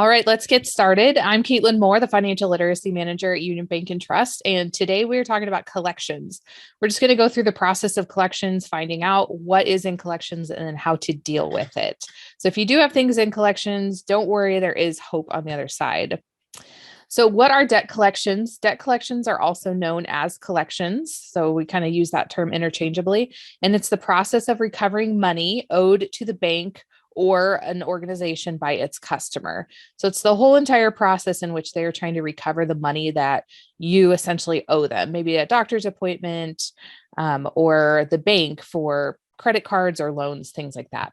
All right, let's get started. I'm Caitlin Moore, the Financial Literacy Manager at Union Bank and Trust, and today we're talking about collections. We're just going to go through the process of collections, finding out what is in collections and then how to deal with it. So if you do have things in collections, don't worry, there is hope on the other side. So what are debt collections? Debt collections are also known as collections. So we kind of use that term interchangeably, and it's the process of recovering money owed to the bank or an organization by its customer. So it's the whole entire process in which they are trying to recover the money that you essentially owe them, maybe a doctor's appointment, or the bank for credit cards or loans, things like that.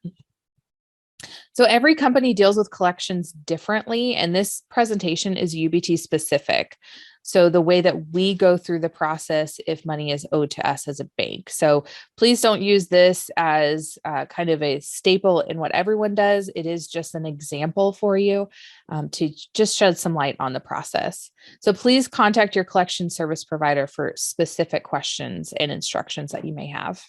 So every company deals with collections differently, and this presentation is UBT specific. So the way that we go through the process if money is owed to us as a bank. So please don't use this as kind of a staple in what everyone does. It is just an example for you to just shed some light on the process. So please contact your collection service provider for specific questions and instructions that you may have.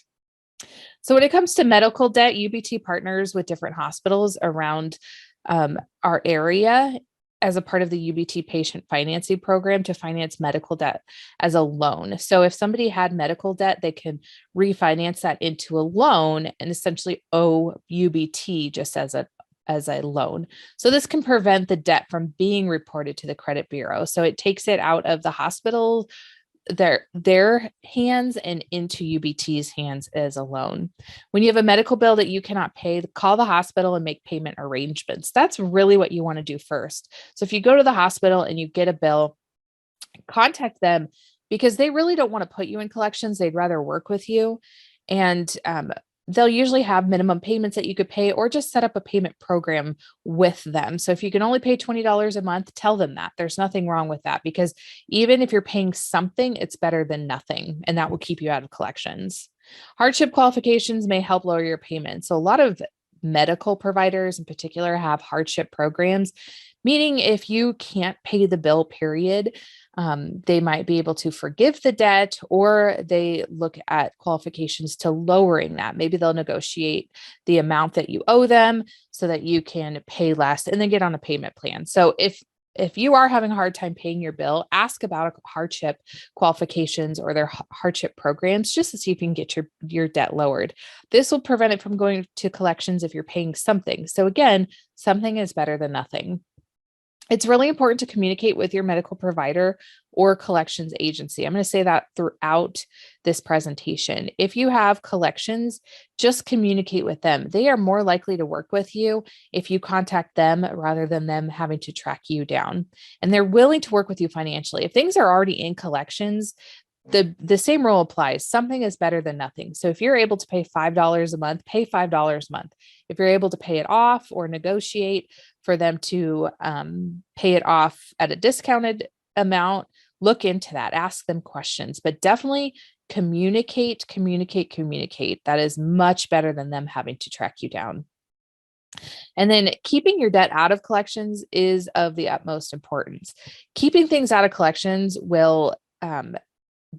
So when it comes to medical debt, UBT partners with different hospitals around our area as a part of the UBT patient financing program to finance medical debt as a loan. So if somebody had medical debt, they can refinance that into a loan and essentially owe UBT just as a loan. So this can prevent the debt from being reported to the credit bureau. So it takes it out of the hospital their hands and into UBT's hands as a loan. When you have a medical bill that you cannot pay, call the hospital and make payment arrangements. That's really what you want to do first. So if you go to the hospital and you get a bill, contact them because they really don't want to put you in collections. They'd rather work with you. And they'll usually have minimum payments that you could pay or just set up a payment program with them. So if you can only pay $20 a month, tell them that. There's nothing wrong with that because even if you're paying something, it's better than nothing, and that will keep you out of collections. Hardship qualifications may help lower your payments. So a lot of medical providers in particular have hardship programs, meaning if you can't pay the bill, period, they might be able to forgive the debt, or they look at qualifications to lowering that. Maybe they'll negotiate the amount that you owe them so that you can pay less and then get on a payment plan. So if you are having a hard time paying your bill, ask about hardship qualifications or their hardship programs just to see if you can get your debt lowered. This will prevent it from going to collections if you're paying something. So again, something is better than nothing. It's really important to communicate with your medical provider or collections agency. I'm going to say that throughout this presentation. If you have collections, just communicate with them. They are more likely to work with you if you contact them rather than them having to track you down. And they're willing to work with you financially. If things are already in collections, the same rule applies. Something is better than nothing. So if you're able to pay $5 a month, pay $5 a month. If you're able to pay it off or negotiate for them to pay it off at a discounted amount, look into that, ask them questions, but definitely communicate. That is much better than them having to track you down. And then keeping your debt out of collections is of the utmost importance. Keeping things out of collections will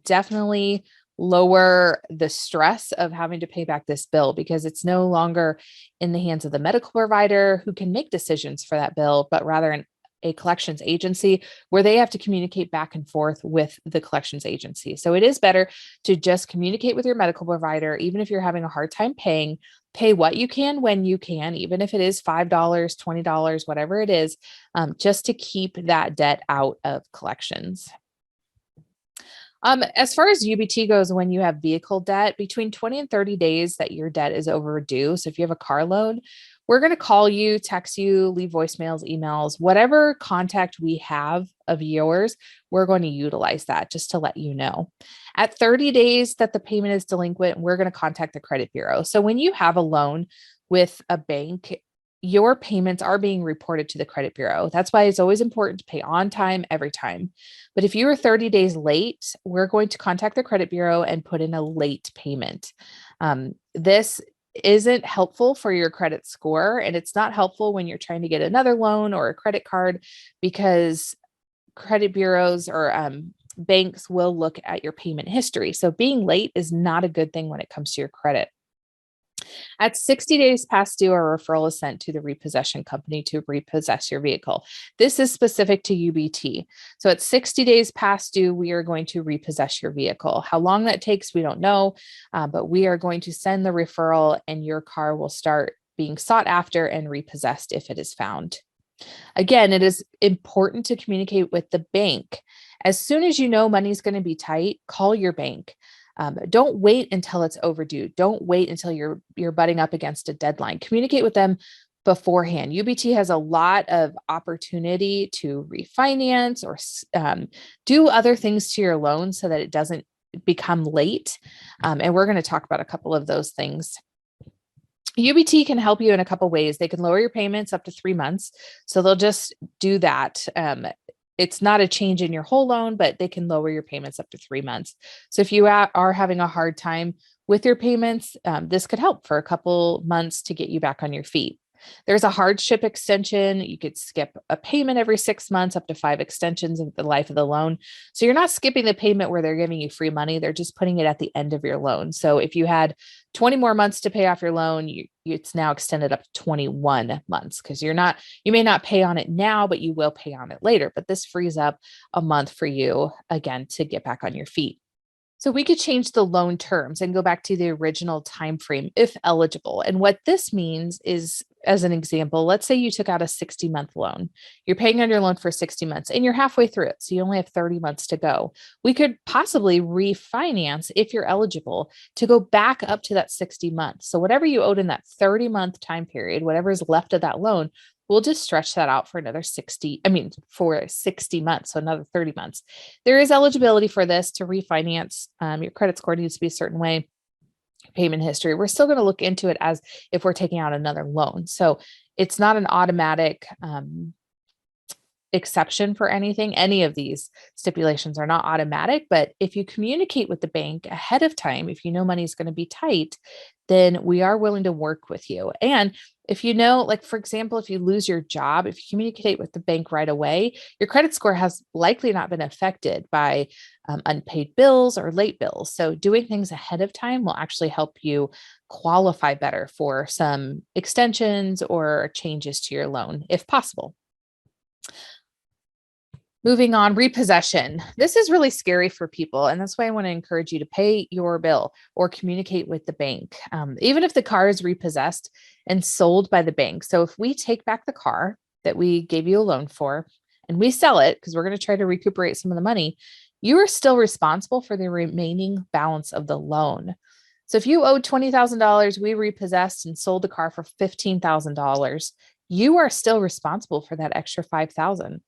definitely lower the stress of having to pay back this bill because it's no longer in the hands of the medical provider who can make decisions for that bill, but rather a collections agency where they have to communicate back and forth with the collections agency. So it is better to just communicate with your medical provider, even if you're having a hard time paying, pay what you can when you can, even if it is $5, $20, whatever it is, just to keep that debt out of collections. As far as UBT goes, when you have vehicle debt, between 20 and 30 days that your debt is overdue. So if you have a car loan, we're going to call you, text you, leave voicemails, emails, whatever contact we have of yours, we're going to utilize that just to let you know. At 30 days that the payment is delinquent, we're going to contact the credit bureau. So when you have a loan with a bank, your payments are being reported to the credit bureau. That's why it's always important to pay on time, every time. But if you are 30 days late, we're going to contact the credit bureau and put in a late payment. This isn't helpful for your credit score, and it's not helpful when you're trying to get another loan or a credit card because credit bureaus or banks will look at your payment history. So being late is not a good thing when it comes to your credit. At 60 days past due, a referral is sent to the repossession company to repossess your vehicle. This is specific to UBT. So at 60 days past due, we are going to repossess your vehicle. How long that takes, we don't know, but we are going to send the referral and your car will start being sought after and repossessed if it is found. Again, it is important to communicate with the bank. As soon as you know money's going to be tight, call your bank. Don't wait until it's overdue. Don't wait until you're butting up against a deadline. Communicate with them beforehand. UBT has a lot of opportunity to refinance or do other things to your loan so that it doesn't become late. And we're going to talk about a couple of those things. UBT can help you in a couple ways. They can lower your payments up to 3 months. So they'll just do that. It's not a change in your whole loan, but they can lower your payments up to 3 months. So if you are having a hard time with your payments, this could help for a couple months to get you back on your feet. There's a hardship extension. You could skip a payment every 6 months, up to 5 extensions of the life of the loan. So you're not skipping the payment where they're giving you free money. They're just putting it at the end of your loan. So if you had 20 more months to pay off your loan, it's now extended up to 21 months because you may not pay on it now, but you will pay on it later. But this frees up a month for you again to get back on your feet. So we could change the loan terms and go back to the original time frame if eligible. And what this means is, as an example, let's say you took out a 60-month loan. You're paying on your loan for 60 months and you're halfway through it. So you only have 30 months to go. We could possibly refinance if you're eligible to go back up to that 60 months. So whatever you owed in that 30-month time period, whatever is left of that loan, we'll just stretch that out for another 60 months, so another 30 months. There is eligibility for this to refinance. Your credit score needs to be a certain way, payment history. We're still going to look into it as if we're taking out another loan. So it's not an automatic exception for anything. Any of these stipulations are not automatic, but if you communicate with the bank ahead of time, if you know money is going to be tight, then we are willing to work with you. And if you know, like, for example, if you lose your job, if you communicate with the bank right away, your credit score has likely not been affected by unpaid bills or late bills. So doing things ahead of time will actually help you qualify better for some extensions or changes to your loan if possible. Moving on, repossession. This is really scary for people. And that's why I want to encourage you to pay your bill or communicate with the bank, even if the car is repossessed and sold by the bank. So if we take back the car that we gave you a loan for and we sell it, because we're going to try to recuperate some of the money, you are still responsible for the remaining balance of the loan. So if you owed $20,000, we repossessed and sold the car for $15,000, you are still responsible for that extra $5,000.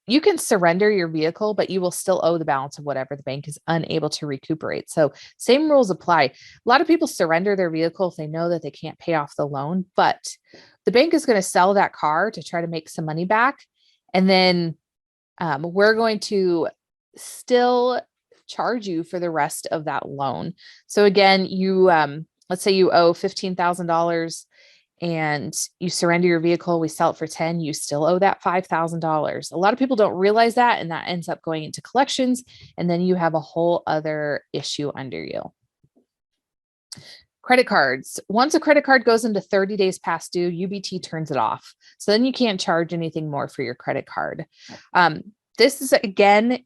You can surrender your vehicle, but you will still owe the balance of whatever the bank is unable to recuperate. So same rules apply. A lot of people surrender their vehicle if they know that they can't pay off the loan, but the bank is going to sell that car to try to make some money back. And then we're going to still charge you for the rest of that loan. So again, let's say you owe $15,000 and you surrender your vehicle, we sell it for 10, you still owe that $5,000. A lot of people don't realize that, and that ends up going into collections, and then you have a whole other issue under you. Credit cards. Once a credit card goes into 30 days past due, UBT turns it off. So then you can't charge anything more for your credit card. This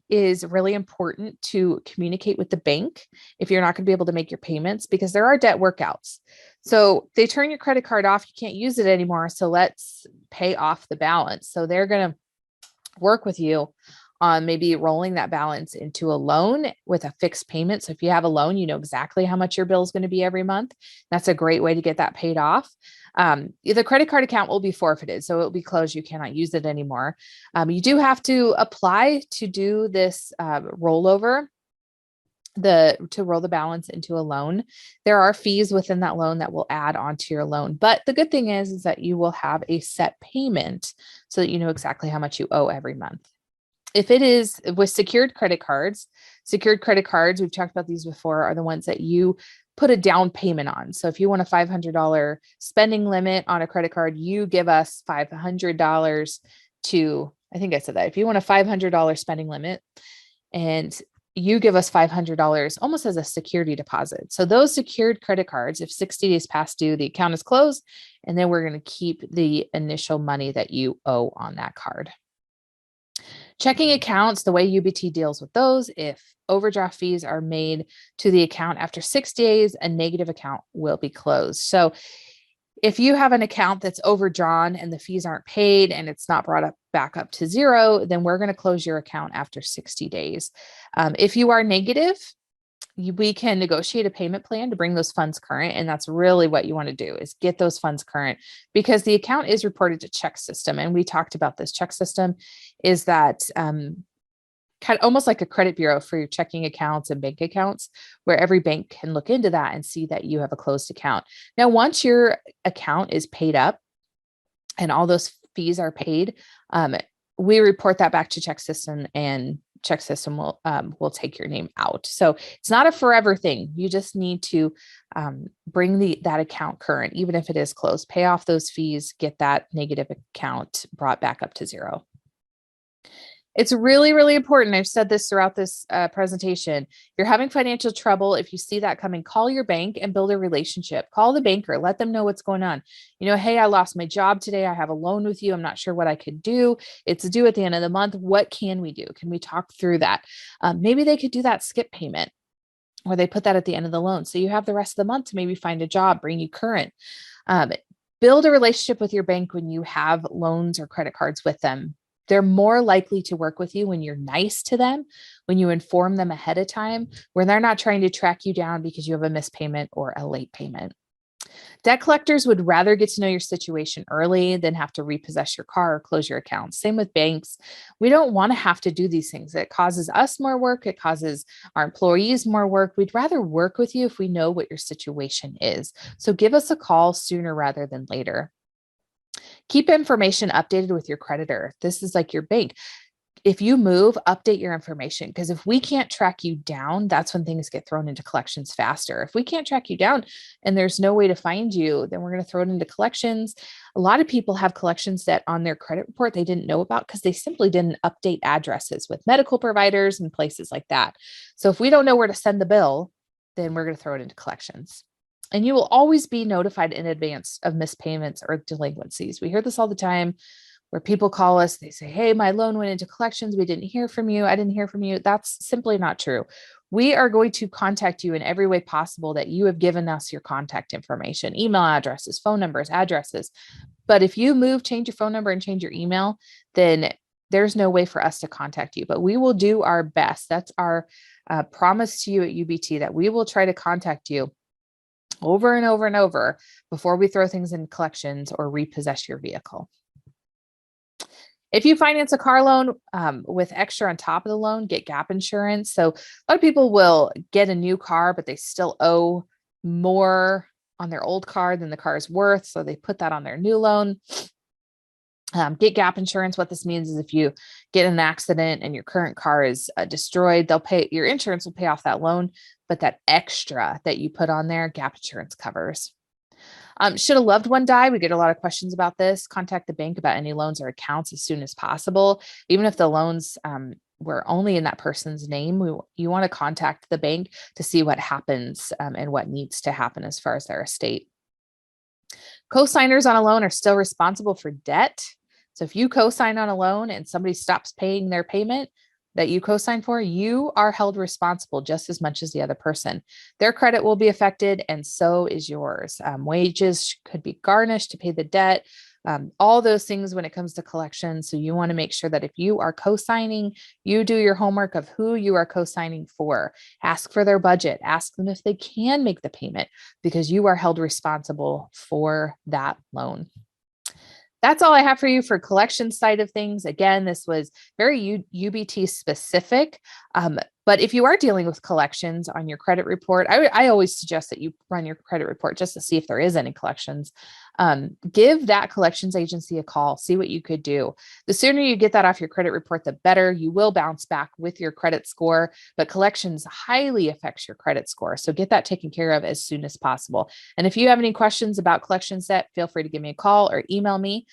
is really important to communicate with the bank if you're not going to be able to make your payments, because there are debt workouts. So they turn your credit card off, you can't use it anymore. So let's pay off the balance. So they're going to work with you on maybe rolling that balance into a loan with a fixed payment. So if you have a loan, you know exactly how much your bill is going to be every month. That's a great way to get that paid off. The credit card account will be forfeited, so it will be closed. You cannot use it anymore. You do have to apply to do this rollover, to roll the balance into a loan. There are fees within that loan that will add onto your loan. But the good thing is that you will have a set payment so that you know exactly how much you owe every month. If it is with secured credit cards, we've talked about these before, are the ones that you put a down payment on. So if you want a $500 spending limit on a credit card, you give us $500 I think I said that. If you want a $500 spending limit and you give us $500 almost as a security deposit. So those secured credit cards, if 60 days past due, the account is closed, and then we're going to keep the initial money that you owe on that card. Checking accounts, the way UBT deals with those, if overdraft fees are made to the account after 6 days, a negative account will be closed. So if you have an account that's overdrawn and the fees aren't paid and it's not brought up back up to zero, then we're going to close your account after 60 days. If you are negative, we can negotiate a payment plan to bring those funds current. And that's really what you want to do, is get those funds current, because the account is reported to check system. And we talked about this. Check system is that kind of almost like a credit bureau for your checking accounts and bank accounts, where every bank can look into that and see that you have a closed account. Now, once your account is paid up and all those fees are paid, we report that back to check system, and check system will take your name out. So it's not a forever thing. You just need to bring that account current, even if it is closed. Pay off those fees, get that negative account brought back up to zero. It's really, really important. I've said this throughout this presentation. If you're having financial trouble, if you see that coming, call your bank and build a relationship. Call the banker, let them know what's going on. Hey, I lost my job today. I have a loan with you. I'm not sure what I could do. It's due at the end of the month. What can we do? Can we talk through that? Maybe they could do that skip payment, or they put that at the end of the loan. So you have the rest of the month to maybe find a job, bring you current. Build a relationship with your bank when you have loans or credit cards with them. They're more likely to work with you when you're nice to them, when you inform them ahead of time, when they're not trying to track you down because you have a missed payment or a late payment. Debt collectors would rather get to know your situation early than have to repossess your car or close your account. Same with banks. We don't want to have to do these things. It causes us more work. It causes our employees more work. We'd rather work with you if we know what your situation is. So give us a call sooner rather than later. Keep information updated with your creditor. This is like your bank. If you move, update your information, because if we can't track you down, that's when things get thrown into collections faster. If we can't track you down and there's no way to find you, then we're going to throw it into collections. A lot of people have collections debt on their credit report they didn't know about because they simply didn't update addresses with medical providers and places like that. So if we don't know where to send the bill, then we're going to throw it into collections. And you will always be notified in advance of missed payments or delinquencies. We hear this all the time, where people call us, they say, hey, my loan went into collections. We didn't hear from you. I didn't hear from you. That's simply not true. We are going to contact you in every way possible that you have given us your contact information, email addresses, phone numbers, addresses. But if you move, change your phone number and change your email, then there's no way for us to contact you. But we will do our best. That's our promise to you at UBT, that we will try to contact you over and over and over before we throw things in collections or repossess your vehicle. If you finance a car loan with extra on top of the loan, get gap insurance. So a lot of people will get a new car, but they still owe more on their old car than the car is worth. So they put that on their new loan. Get gap insurance. What this means is if you get in an accident and your current car is destroyed, your insurance will pay off that loan, but that extra that you put on there, gap insurance covers. Should a loved one die? We get a lot of questions about this. Contact the bank about any loans or accounts as soon as possible. Even if the loans were only in that person's name, you want to contact the bank to see what happens and what needs to happen as far as their estate. Co-signers on a loan are still responsible for debt. So if you co-sign on a loan and somebody stops paying their payment that you co-sign for, you are held responsible just as much as the other person. Their credit will be affected, and so is yours. Wages could be garnished to pay the debt. All those things when it comes to collections. So you want to make sure that if you are co-signing, you do your homework of who you are co-signing for. Ask for their budget. Ask them if they can make the payment, because you are held responsible for that loan. That's all I have for you for collection side of things. Again, this was very UBT specific. But if you are dealing with collections on your credit report, I always suggest that you run your credit report just to see if there is any collections. Give that collections agency a call, see what you could do. The sooner you get that off your credit report, the better. You will bounce back with your credit score, but collections highly affects your credit score. So get that taken care of as soon as possible. And if you have any questions about collections debt, feel free to give me a call or email me.